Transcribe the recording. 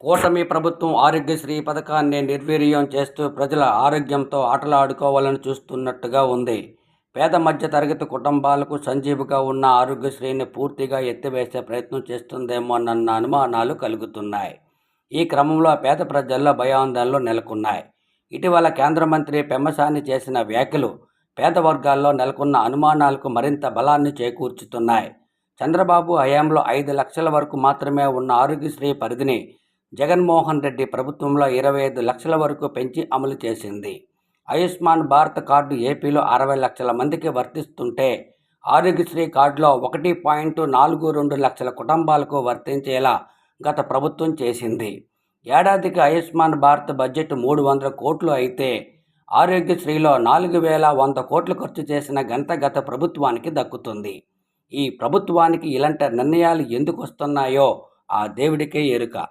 కూటమి ప్రభుత్వం ఆరోగ్యశ్రీ పథకాన్ని నిర్వీర్యం చేస్తూ ప్రజల ఆరోగ్యంతో ఆటలాడుకోవాలని చూస్తున్నట్టుగా ఉంది. పేద మధ్య తరగతి కుటుంబాలకు సంజీవిగా ఉన్న ఆరోగ్యశ్రీని పూర్తిగా ఎత్తివేసే ప్రయత్నం చేస్తుందేమోనన్న అనుమానాలు కలుగుతున్నాయి. ఈ క్రమంలో పేద ప్రజల్లో భయాందోళనలు నెలకొన్నాయి. ఇటీవల కేంద్ర మంత్రి పెమ్మసాని చేసిన వ్యాఖ్యలు పేద వర్గాల్లో నెలకొన్న అనుమానాలకు మరింత బలాన్ని చేకూర్చుతున్నాయి. చంద్రబాబు హయాంలో 5 లక్షల వరకు మాత్రమే ఉన్న ఆరోగ్యశ్రీ పరిధిని జగన్మోహన్ రెడ్డి ప్రభుత్వంలో 25 లక్షల వరకు పెంచి అమలు చేసింది. ఆయుష్మాన్ భారత్ కార్డు ఏపీలో 60 లక్షల మందికి వర్తిస్తుంటే ఆరోగ్యశ్రీ కార్డులో 1.42 లక్షల కుటుంబాలకు వర్తించేలా గత ప్రభుత్వం చేసింది. ఏడాదికి ఆయుష్మాన్ భారత్ బడ్జెట్ 300 కోట్లు అయితే ఆరోగ్యశ్రీలో 4,100 కోట్లు ఖర్చు చేసిన ఘనత గత ప్రభుత్వానికి దక్కుతుంది. ఈ ప్రభుత్వానికి ఇలాంటి నిర్ణయాలు ఎందుకు వస్తున్నాయో ఆ దేవుడికే ఎరుక.